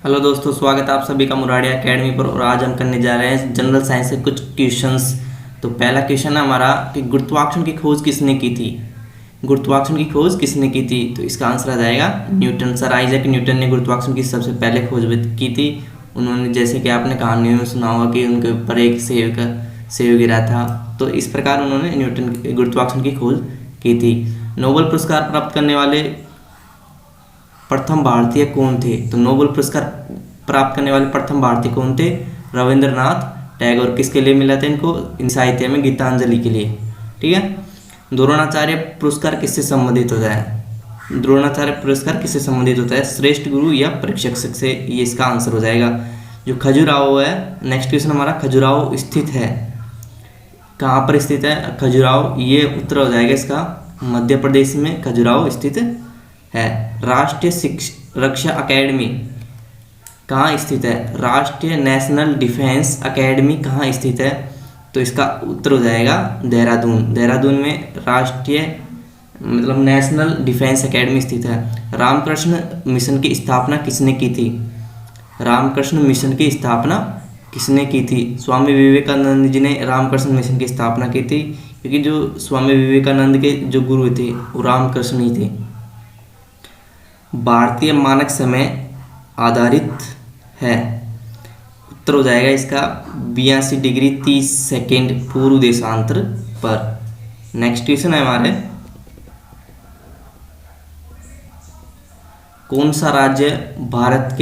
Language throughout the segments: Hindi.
हेलो दोस्तों, स्वागत है आप सभी का मुरारी एकेडमी पर। और आज हम करने जा रहे हैं जनरल साइंस से कुछ क्वेश्चंस। तो पहला क्वेश्चन है हमारा कि गुरुत्वाकर्षण की खोज किसने की थी। गुरुत्वाकर्षण की खोज किसने की थी? तो इसका आंसर आ जाएगा न्यूटन। सर आइजैक न्यूटन ने गुरुत्वाकर्षण की सबसे पहले खोज की थी। उन्होंने, जैसे कि आपने कहानियों में सुना होगा कि उनके ऊपर एक सेब गिरा था, तो इस प्रकार उन्होंने न्यूटन गुरुत्वाकर्षण की खोज की थी। नोबेल पुरस्कार प्राप्त करने वाले प्रथम भारतीय कौन थे? तो नोबेल पुरस्कार प्राप्त करने वाले प्रथम भारतीय कौन थे? रविंद्रनाथ टैगोर। किसके लिए मिला था इनको? इन साहित्य में गीतांजलि के लिए। ठीक है। द्रोणाचार्य पुरस्कार किससे संबंधित होता है? द्रोणाचार्य पुरस्कार किससे संबंधित होता है? श्रेष्ठ गुरु या परीक्षक से, ये इसका आंसर हो जाएगा। जो खजुराहो है, नेक्स्ट क्वेश्चन हमारा, खजुराहो स्थित है, कहाँ पर स्थित है खजुराहो? ये उत्तर हो जाएगा इसका मध्य प्रदेश में खजुराहो स्थित है। राष्ट्रीय रक्षा अकेडमी कहाँ स्थित है? राष्ट्रीय नेशनल डिफेंस अकेडमी कहाँ स्थित है? तो इसका उत्तर हो जाएगा देहरादून। देहरादून में राष्ट्रीय मतलब नेशनल डिफेंस अकेडमी स्थित है। रामकृष्ण मिशन की स्थापना किसने की थी? रामकृष्ण मिशन की स्थापना किसने की थी? स्वामी विवेकानंद जी ने रामकृष्ण मिशन की स्थापना की थी, क्योंकि जो स्वामी विवेकानंद के जो गुरु थे वो रामकृष्ण ही थे। भारतीय मानक समय आधारित है, उत्तर हो जाएगा इसका 82 डिग्री 30 सेकेंड पूर्व देशांतर पर। नेक्स्ट क्वेश्चन है हमारे, कौन सा राज्य भारत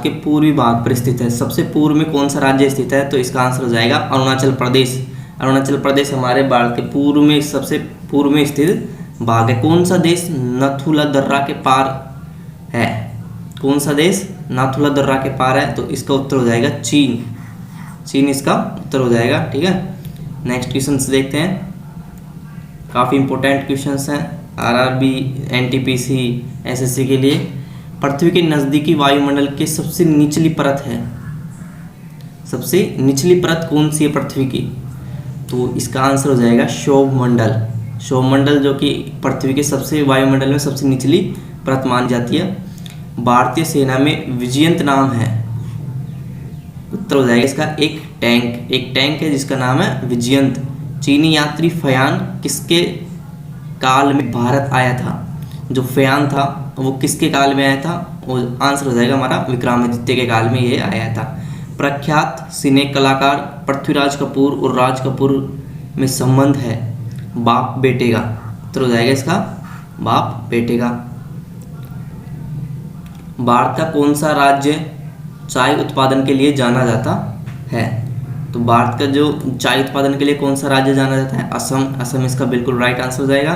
के पूर्वी भाग पर स्थित है? सबसे पूर्व में कौन सा राज्य स्थित है? तो इसका आंसर हो जाएगा अरुणाचल प्रदेश। अरुणाचल प्रदेश हमारे भारत के पूर्व में, सबसे पूर्व में स्थित भाग है। कौन सा देश नाथुला दर्रा के पार है? कौन सा देश नाथुला दर्रा के पार है? तो इसका उत्तर हो जाएगा चीन। चीन इसका उत्तर हो जाएगा। ठीक है। नेक्स्ट क्वेश्चन देखते हैं, काफ़ी इंपॉर्टेंट क्वेश्चंस हैं आरआरबी, एनटीपीसी, एसएससी के लिए। पृथ्वी के नज़दीकी वायुमंडल की सबसे निचली परत है, सबसे निचली परत कौन सी है पृथ्वी की? तो इसका आंसर हो जाएगा क्षोभमंडल। क्षोभमंडल जो कि पृथ्वी के सबसे वायुमंडल में सबसे निचली परत मानी जाती है। भारतीय सेना में विजयंत नाम है, उत्तर हो जाएगा इसका एक टैंक है जिसका नाम है विजयंत। चीनी यात्री फयान किसके काल में भारत आया था? जो फयान था वो किसके काल में आया था? वो आंसर हो जाएगा हमारा विक्रमादित्य के काल में ये आया था। प्रख्यात सिने कलाकार पृथ्वीराज कपूर और राज कपूर में संबंध है बाप बेटे का, उत्तर हो जाएगा इसका बाप बेटे का। भारत का कौन सा राज्य चाय उत्पादन के लिए जाना जाता है? तो भारत का जो चाय उत्पादन के लिए कौन सा राज्य जाना जाता है? असम। असम इसका बिल्कुल राइट आंसर हो जाएगा।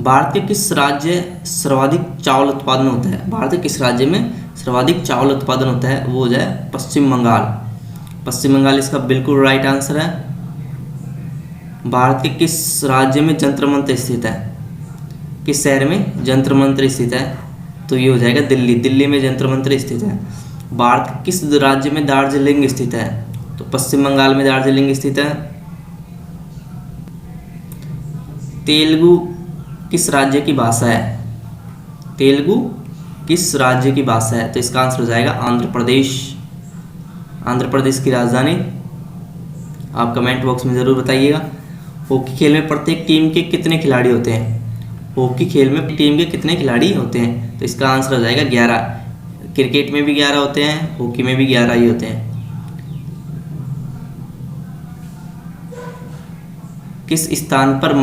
भारत के किस राज्य सर्वाधिक चावल उत्पादन होता है? भारत के किस राज्य में सर्वाधिक चावल उत्पादन होता है? वो हो जाए पश्चिम बंगाल। पश्चिम बंगाल इसका बिल्कुल राइट आंसर है। भारत के किस राज्य में जंतर मंत्र स्थित है? किस शहर में जंतर मंत्र स्थित है? तो ये हो जाएगा दिल्ली। दिल्ली में जंतर मंत्र स्थित है। भारत के किस राज्य में दार्जिलिंग स्थित है? तो पश्चिम बंगाल में दार्जिलिंग स्थित है। तेलुगु किस राज्य की भाषा है? तेलुगु किस राज्य की भाषा है? तो इसका आंसर हो जाएगा आंध्र प्रदेश। आंध्र प्रदेश की राजधानी आप कमेंट बॉक्स में ज़रूर बताइएगा। हॉकी खेल में प्रत्येक टीम के कितने खिलाड़ी होते हैं? हॉकी खेल में टीम के कितने खिलाड़ी होते हैं? तो इसका आंसर हो जाएगा 11। क्रिकेट में भी 11 होते हैं, हॉकी में भी 11 ही होते हैं। किस स्थान पर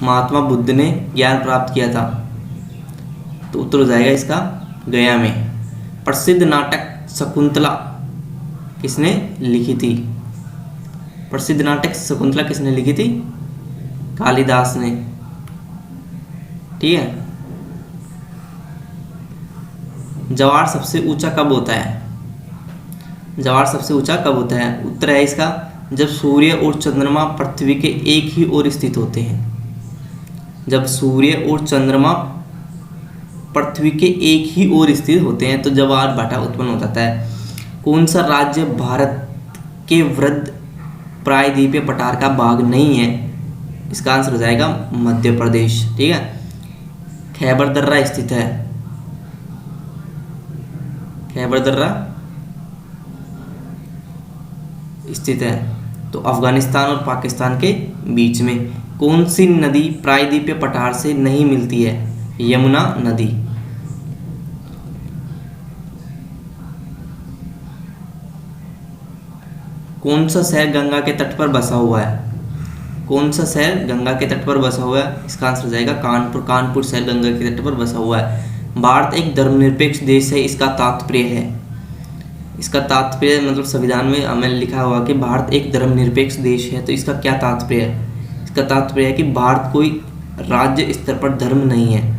महात्मा बुद्ध ने ज्ञान प्राप्त किया था? तो उत्तर हो जाएगा इसका गया में। प्रसिद्ध नाटक शकुंतला किसने लिखी थी? प्रसिद्ध नाटक शकुंतला किसने लिखी थी? कालिदास ने। ठीक है। ज्वार सबसे ऊंचा कब होता है? ज्वार सबसे ऊंचा कब होता है? उत्तर है इसका जब सूर्य और चंद्रमा पृथ्वी के एक ही ओर स्थित होते हैं। जब सूर्य और चंद्रमा पृथ्वी के एक ही ओर स्थित होते हैं तो ज्वार भाटा उत्पन्न हो जाता है। कौन सा राज्य भारत के वृद्ध प्रायद्वीपीय पठार का भाग नहीं है? इसका आंसर हो जाएगा मध्य प्रदेश। ठीक है। खैबर दर्रा स्थित है, खैबर दर्रा स्थित है तो अफगानिस्तान और पाकिस्तान के बीच में। कौन सी नदी प्रायद्वीपीय पठार से नहीं मिलती है? यमुना नदी। कौन सा शहर गंगा के तट पर बसा हुआ है? कौन सा शहर गंगा के तट पर बसा हुआ है? इसका आंसर हो जाएगा कानपुर। कानपुर शहर गंगा के तट पर बसा हुआ है। भारत एक धर्मनिरपेक्ष देश है, इसका तात्पर्य है, इसका तात्पर्य मतलब संविधान में हमें लिखा हुआ कि भारत एक धर्मनिरपेक्ष देश है, तो इसका क्या तात्पर्य है? इसका तात्पर्य है कि भारत कोई राज्य स्तर पर धर्म नहीं है,